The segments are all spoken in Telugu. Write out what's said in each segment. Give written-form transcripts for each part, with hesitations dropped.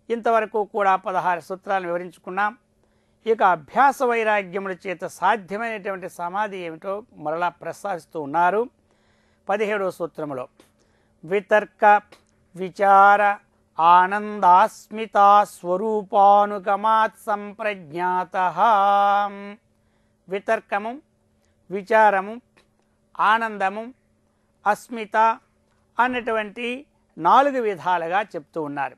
ఇంతవరకు కూడా 16 సూత్రాలను వివరించుకున్నాం. ఇక అభ్యాస వైరాగ్యముల చేత సాధ్యమైనటువంటి సమాధి ఏమిటో మరలా ప్రస్తావిస్తూ ఉన్నారు 17వ సూత్రములో. వితర్క విచార ఆనందాస్మితా స్వరూపానుగమాత్ సంప్రజ్ఞాతః. వితర్కము, విచారము, ఆనందము, అస్మిత అన్నటువంటి 4 విధాలుగా చెప్తూ ఉన్నారు.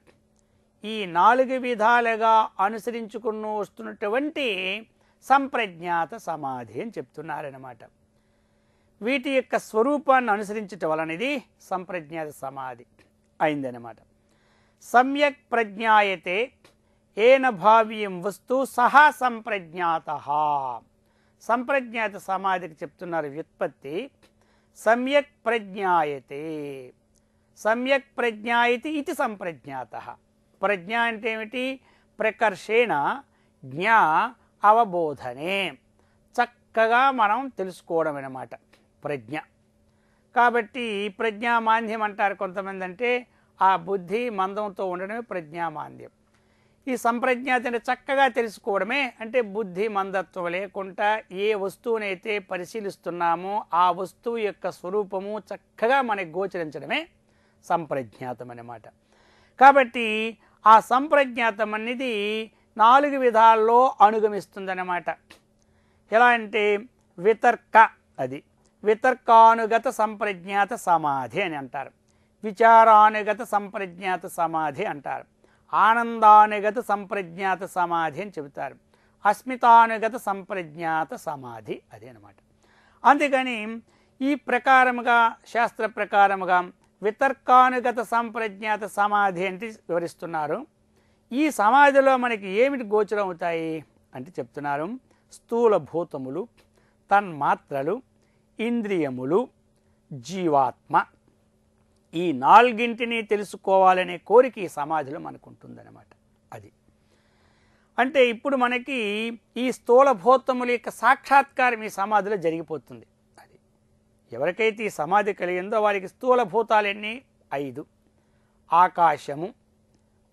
ఈ 4 విధాలుగా అనుసరించుకుని వస్తున్నటువంటి సంప్రజ్ఞాత సమాధి అని చెప్తున్నారన్నమాట. వీటి యొక్క స్వరూపాన్ని అనుసరించటం వలన ఇది సంప్రజ్ఞాత సమాధి అయిందన్నమాట. సమ్యక్ ప్రజ్ఞాయతే ఏన భావ్యం వస్తు సహా సంప్రజ్ఞాతః. సంప్రజ్ఞాత సమాధికి చెప్తున్నారు వ్యుత్పత్తి. సమ్యక్ ప్రజ్ఞాయతే, సమ్యక్ ప్రజ్ఞాయతి ఇది సంప్రజ్ఞాతః. ప్రజ్ఞ అంటే ఏమిటి? ప్రకర్షేణ జ్ఞా అవబోధనే, చక్కగా మనం తెలుసుకోవడం అన్నమాట ప్రజ్ఞ. కాబట్టి ప్రజ్ఞామాంద్యం అంటారు కొంతమంది. అంటే ఆ బుద్ధి మందంతో ఉండడమే ప్రజ్ఞామాంద్యం. ఈ సంప్రజ్ఞాత అంటే చక్కగా తెలుసుకోవడమే. అంటే బుద్ధి మందత్వం లేకుండా ఏ వస్తువునైతే పరిశీలిస్తున్నామో ఆ వస్తువు యొక్క స్వరూపము చక్కగా మనకి గోచరించడమే సంప్రజ్ఞాతం అన్నమాట. కాబట్టి ఆ సంప్రజ్ఞాతం అనేది 4 విధాల్లో అనుగమిస్తుందన్నమాట. ఎలా అంటే వితర్క, అది వితర్కానుగత సంప్రజ్ఞాత సమాధి అని అంటారు. విచారానుగత సంప్రజ్ఞాత సమాధి అంటారు. ఆనందానుగత సంప్రజ్ఞాత సమాధి అని చెబుతారు. అస్మితానుగత సంప్రజ్ఞాత సమాధి అదే అనమాట. అందుకని ఈ ప్రకారముగా శాస్త్ర ప్రకారముగా వితర్కానుగత సంప్రజ్ఞాత సమాధి అంటే వివరిస్తున్నారు. ఈ సమాధిలో మనకి ఏమిటి గోచరం అవుతాయి అంటే చెప్తున్నారు. స్థూల భూతములు, తన్మాత్రలు, ఇంద్రియములు, జీవాత్మ, ఈ 4ంటిని తెలుసుకోవాలనే కోరిక ఈ సమాధిలో మనకు ఉంటుందన్నమాట. అది అంటే ఇప్పుడు మనకి ఈ స్థూల భూతముల యొక్క సాక్షాత్కారం ఈ సమాధిలో జరిగిపోతుంది. అది ఎవరికైతే ఈ సమాధి కలిగిందో వారికి స్థూల భూతాలన్నీ 5: ఆకాశము,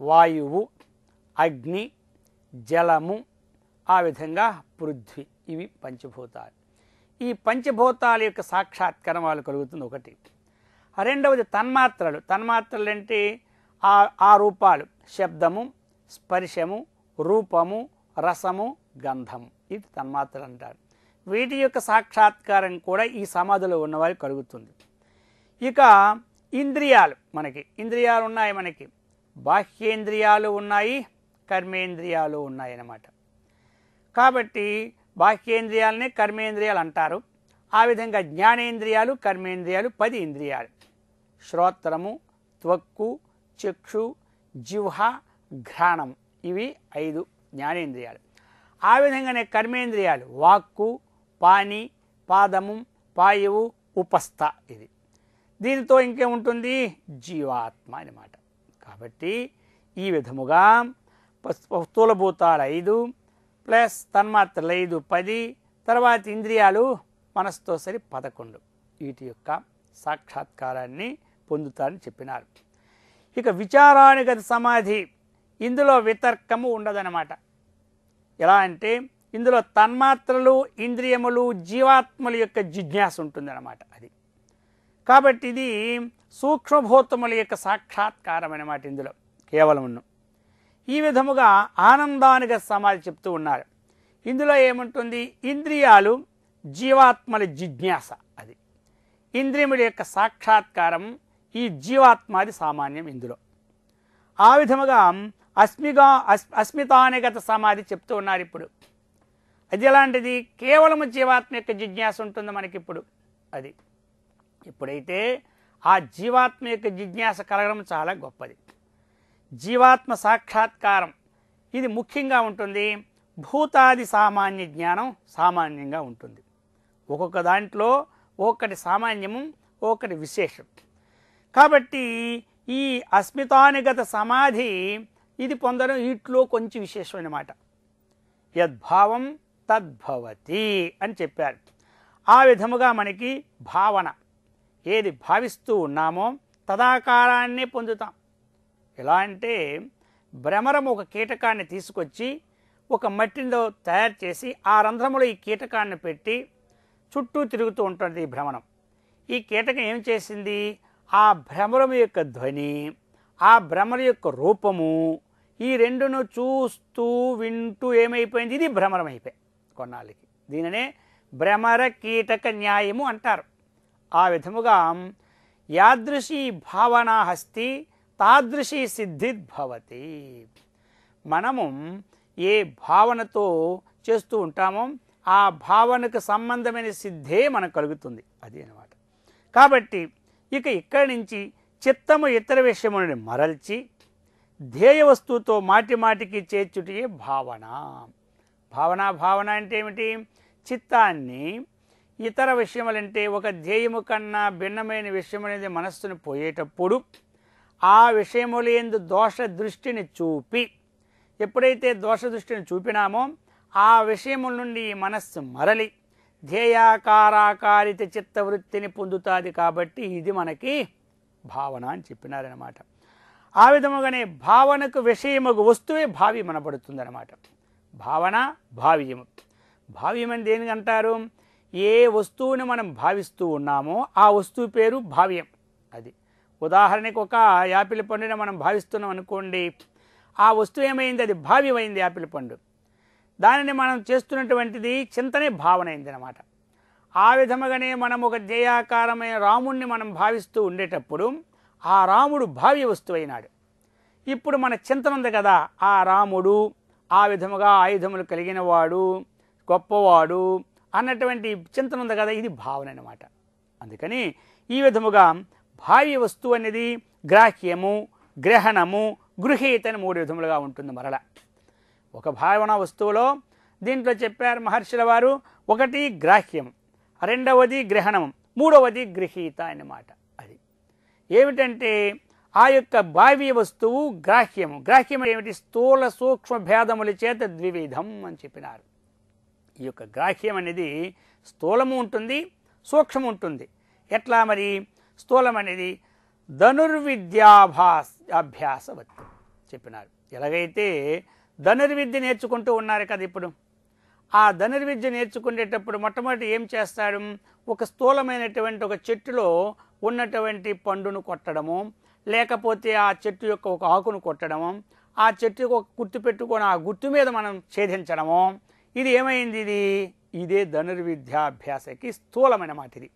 వాయువు, అగ్ని, జలము, ఆ విధంగా పృథ్వీ, ఇవి పంచభూతాలు. ఈ పంచభూతాల యొక్క సాక్షాత్కారం వాళ్ళు కలుగుతుంది ఒకటి. రెండవది తన్మాత్రలు. తన్మాత్రలు అంటే ఆ రూపాలు శబ్దము, స్పర్శము, రూపము, రసము, గంధము, ఇది తన్మాత్రలు అంటారు. వీటి యొక్క సాక్షాత్కారం కూడా ఈ సమాధిలో ఉన్నవారికి కలుగుతుంది. ఇక ఇంద్రియాలు, మనకి ఇంద్రియాలు ఉన్నాయి. మనకి బాహ్యేంద్రియాలు ఉన్నాయి, కర్మేంద్రియాలు ఉన్నాయి అన్నమాట. కాబట్టి బాహ్యేంద్రియాలనే కర్మేంద్రియాలు అంటారు. ఆ విధంగా జ్ఞానేంద్రియాలు, కర్మేంద్రియాలు 10 ఇంద్రియాలు. శ్రోత్రము, త్వక్కు, చక్షు, జిహ్వ, ఘ్రాణం, ఇవి 5 జ్ఞానేంద్రియాలు. ఆ విధంగానే కర్మేంద్రియాలు వాక్కు, పాని, పాదము, పాయువు, ఉపస్థ, ఇది. దీనితో ఇంకేముంటుంది? జీవాత్మ అన్నమాట. కాబట్టి ఈ విధముగా స్థూలభూతాలు 5 ప్లస్ తన్మాత్రలు 5 10, తర్వాత ఇంద్రియాలు మనసుతో సరి 11. వీటి యొక్క సాక్షాత్కారాన్ని పొందుతారని చెప్పినారు. ఇక విచారానుగత సమాధి, ఇందులో వితర్కము ఉండదన్నమాట. ఎలా అంటే ఇందులో తన్మాత్రలు, ఇంద్రియములు, జీవాత్మల యొక్క జిజ్ఞాస ఉంటుందన్నమాట. అది కాబట్టి ఇది సూక్ష్మభూతముల యొక్క సాక్షాత్కారం అన్నమాట ఇందులో కేవలం. ఈ విధముగా ఆనందానుగత సమాధి చెప్తూ ఉన్నారు. ఇందులో ఏముంటుంది? ఇంద్రియాలు, జీవాత్మల జిజ్ఞాస, అది ఇంద్రియముల యొక్క సాక్షాత్కారం, ఈ జీవాత్మాది సామాన్యం ఇందులో. ఆ విధముగా అస్మితానుగత సమాధి చెప్తూ ఉన్నారు ఇప్పుడు. అది ఎలాంటిది? కేవలము జీవాత్మ యొక్క జిజ్ఞాస ఉంటుంది మనకి ఇప్పుడు. అది ఇప్పుడైతే ఆ జీవాత్మ యొక్క జిజ్ఞాస కలగడం చాలా గొప్పది. జీవాత్మ సాక్షాత్కారం ఇది ముఖ్యంగా ఉంటుంది. భూతాది సామాన్య జ్ఞానం సామాన్యంగా ఉంటుంది. ఒక్కొక్క దాంట్లో ఒక్కటి సామాన్యము, ఒక్కటి విశేషం. కాబట్టి ఈ అస్మితానుగత సమాధి ఇది పొందడం వీటిలో కొంచెం విశేషం అన్నమాట. యద్భావం తద్భవతి అని చెప్పారు. ఆ విధముగా మనకి భావన, ఏది భావిస్తూ ఉన్నామో తదాకారాన్నే పొందుతాం. ఎలా అంటే భ్రమరం ఒక కీటకాన్ని తీసుకొచ్చి ఒక మట్టిలో తయారు చేసి ఆ రంధ్రములో ఈ కీటకాన్ని పెట్టి చుట్టూ తిరుగుతూ ఉంటుంది ఈ భ్రమరం. ఈ కీటకం ఏం చేసింది, ఆ భ్రమరం యొక్క ధ్వని, ఆ భ్రమరం యొక్క రూపము, ఈ రెండును చూస్తూ వింటూ ఏమైపోయింది, ఇది భ్రమరం అయిపోయి కొన్నాళ్ళకి. దీనినే భ్రమర కీటక న్యాయము అంటారు. ఆ విధముగా యాదృశీ భావనా హస్తి తాదృశీ సిద్ధిర్భవతి. మనము ఏ భావనతో చేస్తూ ఉంటామో ఆ భావనకు సంబంధమైన సిద్ధే మనకు కలుగుతుంది, అది అన్నమాట. కాబట్టి ఇక ఇక్కడి నుంచి చిత్తము ఇతర విషయములను మరల్చి ధ్యేయ వస్తువుతో మాటి మాటికి చేర్చుటే భావన. భావన అంటే ఏమిటి, చిత్తాన్ని ఇతర విషయములంటే ఒక ధ్యేయము కన్నా భిన్నమైన విషయం అనేది మనస్సును పోయేటప్పుడు ఆ విషయములందు దోష దృష్టిని చూపి, ఎప్పుడైతే దోష దృష్టిని చూపినామో ఆ విషయముల నుండి మనస్సు మరలి ధ్యేయాకారాకారిత చిత్తవృత్తిని పొందుతుంది. కాబట్టి ఇది మనకి భావన అని చెప్పినారనమాట. ఆ విధముగానే భావనకు విషయముకు వస్తువే భావ్యం అనబడుతుంది అనమాట. భావన భావ్యము. భావ్యం అని దేనికి అంటారు, ఏ వస్తువుని మనం భావిస్తూ ఉన్నామో ఆ వస్తువు పేరు భావ్యం. అది ఉదాహరణకు ఒక యాపిల్ పండుని మనం భావిస్తున్నాం అనుకోండి, ఆ వస్తువు ఏమైంది, అది భావ్యమైంది యాపిల్ పండు. దానిని మనం చేస్తున్నటువంటిది చింతనే భావన అయింది అనమాట. ఆ విధముగానే మనం ఒక ధ్యేయాకారమైన రాముణ్ణి మనం భావిస్తూ ఉండేటప్పుడు ఆ రాముడు భావ్య వస్తువు అయినాడు. ఇప్పుడు మన చింతన ఉంది కదా, ఆ రాముడు ఆ విధముగా ఆయుధములు కలిగిన వాడు, గొప్పవాడు అన్నటువంటి చింతన ఉంది కదా, ఇది భావన అన్నమాట. అందుకని ఈ విధముగా భావ్య వస్తువు అనేది గ్రాహ్యము, గ్రహణము, గృహీత అని 3 విధములుగా ఉంటుంది. మరల ఒక భావన వస్తువులో దీంట్లో చెప్పారు మహర్షుల వారు, ఒకటి గ్రాహ్యం, రెండవది గ్రహణం, మూడవది గృహీత అన్నమాట. అది ఏమిటంటే ఆ యొక్క భావ్య వస్తువు గ్రాహ్యము. గ్రాహ్యం ఏమిటి, స్థూల సూక్ష్మ భేదముల చేత ద్వివిధం అని చెప్పినారు. ఈ యొక్క గ్రాహ్యం అనేది స్థూలము ఉంటుంది, సూక్ష్మం ఉంటుంది. ఎట్లా మరి, స్థూలం అనేది అభ్యాసవత్తు చెప్పినారు. ఎలాగైతే ధనుర్విద్య నేర్చుకుంటూ ఉన్నారు కదా, ఇప్పుడు ఆ ధనుర్విద్య నేర్చుకునేటప్పుడు మొట్టమొదటి ఏం చేస్తాడు, ఒక స్థూలమైనటువంటి ఒక చెట్టులో ఉన్నటువంటి పండును కొట్టడము, లేకపోతే ఆ చెట్టు యొక్క ఒక ఆకును కొట్టడము, ఆ చెట్టుకు ఒక గుర్తు పెట్టుకొని ఆ గుర్తు మీద మనం ఛేదించడము, ఇది ఏమైంది, ఇదే ధనుర్విద్యాభ్యాసకి స్థూలమైన మాట ఇది.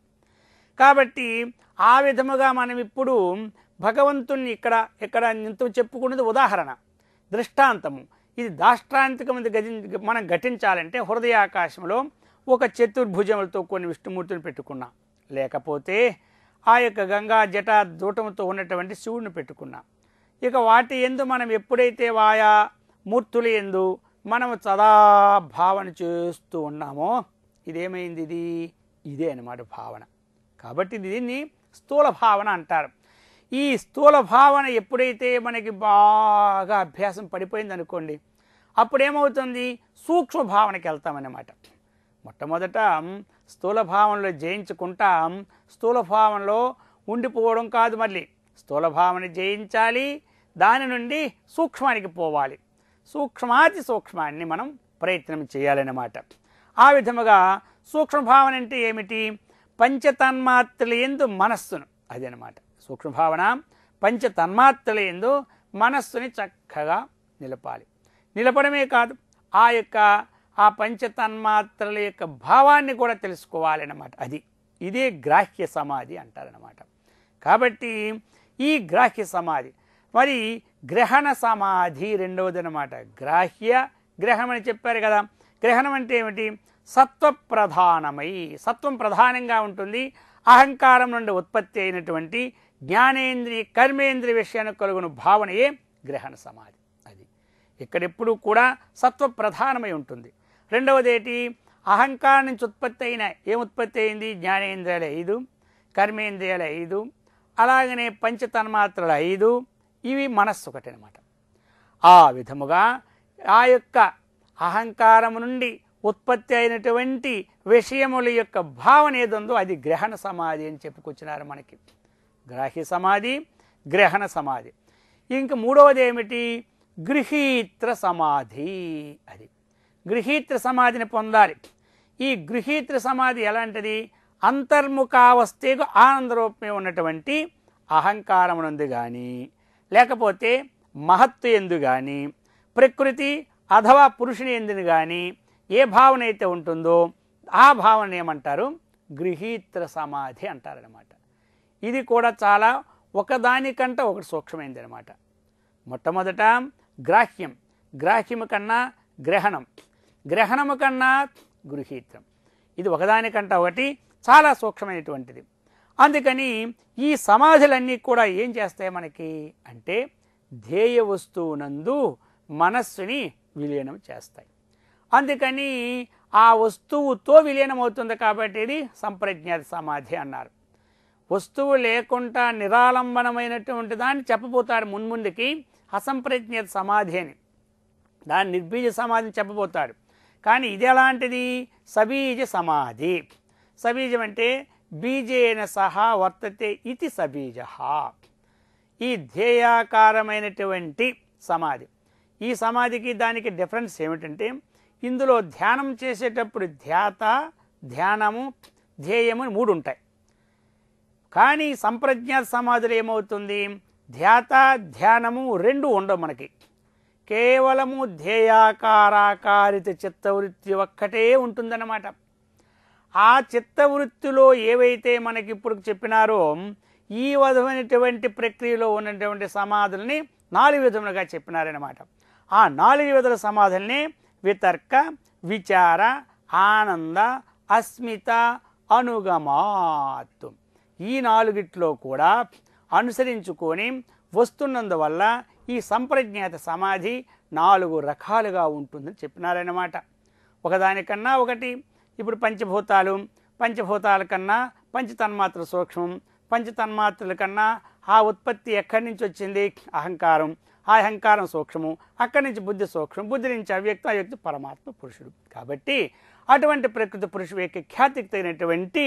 కాబట్టి ఆ విధముగా మనం ఇప్పుడు భగవంతుణ్ణి ఇక్కడ ఇంత చెప్పుకున్నది ఉదాహరణ, దృష్టాంతము. ఇది దాష్టాంతికమంది మనం ఘటించాలంటే హృదయాకాశంలో ఒక చతుర్భుజములతో కొన్ని విష్ణుమూర్తిని పెట్టుకున్నాం, లేకపోతే ఆ యొక్క గంగా జట దూటంతో ఉన్నటువంటి శివుడిని పెట్టుకున్నాం. ఇక వాటి యందు మనం ఎప్పుడైతే ఆయా మూర్తుల యందు మనము సదా భావన చేస్తూ ఉన్నామో ఇదేమైంది, ఇదే అన్నమాట భావన. కాబట్టి దీన్ని స్థూల భావన అంటారు. ఈ స్థూల భావన ఎప్పుడైతే మనకి బాగా అభ్యాసం పడిపోయింది అనుకోండి, అప్పుడేమవుతుంది, సూక్ష్మ భావనకి వెళ్తామన్నమాట. మొట్టమొదట స్థూల భావనలో జయించుకుంటాం, స్థూల భావనలో ఉండిపోవడం కాదు, మళ్ళీ స్థూల భావన జయించాలి, దాని నుండి సూక్ష్మానికి పోవాలి. సూక్ష్మాతి సూక్ష్మాన్ని మనం ప్రయత్నం చేయాలన్నమాట. ఆ విధముగా సూక్ష్మ భావన అంటే ఏమిటి, పంచతన్మాత్రల యందు మనస్సును, అది అన్నమాట సూక్ష్మభావన. పంచతన్మాత్రల యందు మనస్సుని చక్కగా నిలపాలి. నిలపడమే కాదు, ఆ పంచతన్మాత్రల యొక్క భావాన్ని కూడా తెలుసుకోవాలన్నమాట. ఇదే గ్రాహ్య సమాధి అంటారన్నమాట. కాబట్టి ఈ గ్రాహ్య సమాధి, మరి గ్రహణ సమాధి రెండవది అన్నమాట. గ్రహణం అని చెప్పారు కదా, గ్రహణం అంటే ఏమిటి, సత్వప్రధానమై, సత్వం ప్రధానంగా ఉంటుంది. అహంకారం నుండి ఉత్పత్తి అయినటువంటి జ్ఞానేంద్రియ కర్మేంద్రియ విషయానికి కలుగును భావనయే గ్రహణ సమాధి. అది ఇక్కడెప్పుడు కూడా సత్వ ప్రధానమై ఉంటుంది. రెండవది ఏంటి, అహంకారం నుంచి ఉత్పత్తి అయిన ఉత్పత్తి అయింది, జ్ఞానేంద్రియాలు 5, కర్మేంద్రియాలు 5, అలాగనే పంచతన్మాత్రలు 5, ఇవి మనస్సు ఒకటి అనమాట. ఆ విధముగా ఆ యొక్క అహంకారం నుండి ఉత్పత్తి అయినటువంటి విషయముల యొక్క భావన ఏదుందో అది గ్రహణ సమాధి అని చెప్పుకొచ్చినారు మనకి. గ్రాహ్య సమాధి, గ్రహణ సమాధి. ఇంక మూడవది ఏమిటి, గృహీత్ర సమాధి. అది గృహీత్ర సమాధిని పొందాలి. ఈ గృహీత్ర సమాధి ఎలాంటిది? అంతర్ముఖావస్థకు ఆనందరూపమే ఉన్నటువంటి అహంకారమునందు కానీ, లేకపోతే మహత్తు ఎందు కానీ, ప్రకృతి అథవా పురుషుని ఎందుని కానీ ఏ భావన అయితే ఉంటుందో ఆ భావన ఏమంటారు? గృహీత్ర సమాధి అంటారనమాట. ఇది కూడా చాలా ఒకదానికంటే ఒకటి సూక్ష్మమైంది అనమాట. మొట్టమొదట గ్రాహ్యం, గ్రాహ్యము కన్నా గ్రహణం, గ్రహణము కన్నా గృహీత్రం. ఇది ఒకదానికంటే ఒకటి చాలా సూక్ష్మమైనటువంటిది. అందుకని ఈ సమాధులన్నీ కూడా ఏం చేస్తాయి మనకి అంటే ధ్యేయ వస్తువునందు మనస్సుని విలీనం చేస్తాయి. అందుకని ఆ వస్తువుతో విలీనం అవుతుంది కాబట్టి ఇది సంప్రజ్ఞాత సమాధి అన్నారు. వస్తువు లేకుండా నిరాలంబనమైనటువంటి దాన్ని చెప్పబోతాడు మున్ముందుకి అసంప్రజ్ఞాత సమాధి అని, దాన్ని నిర్బీజ సమాధిని చెప్పబోతాడు. కానీ ఇది ఎలాంటిది? సబీజ సమాధి. సబీజం అంటే బీజేన సహా వర్తతే ఇది సబీజ. ఈ ధ్యేయాకారమైనటువంటి సమాధి. ఈ సమాధికి దానికి డిఫరెన్స్ ఏమిటంటే ఇందులో ధ్యానం చేసేటప్పుడు ధ్యాత, ధ్యానము, ధ్యేయము అని 3 ఉంటాయి. కానీ సంప్రజ్ఞాత సమాధిలో ఏమవుతుంది? ధ్యాత, ధ్యానము 2 ఉండవు మనకి. కేవలము ధ్యేయాకారాకారిత చిత్తవృత్తి ఒక్కటే ఉంటుందన్నమాట. ఆ చిత్తవృత్తిలో ఏవైతే మనకి ఇప్పుడు చెప్పినారో ఈ విధమైనటువంటి ప్రక్రియలో ఉన్నటువంటి సమాధుల్ని 4 విధములుగా చెప్పినారన్నమాట. ఆ 4 విధుల సమాధుల్ని వితర్క, విచార, ఆనంద, అస్మిత, అనుగమాత్ ఈ 4గిట్లో కూడా అనుసరించుకొని వస్తున్నందువల్ల ఈ సంప్రజ్ఞాత సమాధి 4 రకాలుగా ఉంటుందని చెప్పినారన్నమాట. ఒకదానికన్నా ఒకటి. ఇప్పుడు పంచభూతాలు, పంచభూతాల కన్నా పంచతన్మాత్ర సూక్ష్మం, పంచతన్మాత్రల కన్నా ఆ ఉత్పత్తి ఎక్కడి నుంచి వచ్చింది? అహంకారం. ఆ అహంకారం సూక్ష్మము, అక్కడి నుంచి బుద్ధి సూక్ష్మం, బుద్ధి నుంచి అవ్యక్తం, అవ్యక్తి పరమాత్మ పురుషుడు. కాబట్టి అటువంటి ప్రకృతి పురుషుడు యొక్క ఖ్యాతికి తగినటువంటి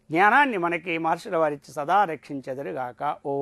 జ్ఞానాన్ని మనకి మహర్షుల వారిచ్చి సదా రక్షించెదరుగాక. ఓ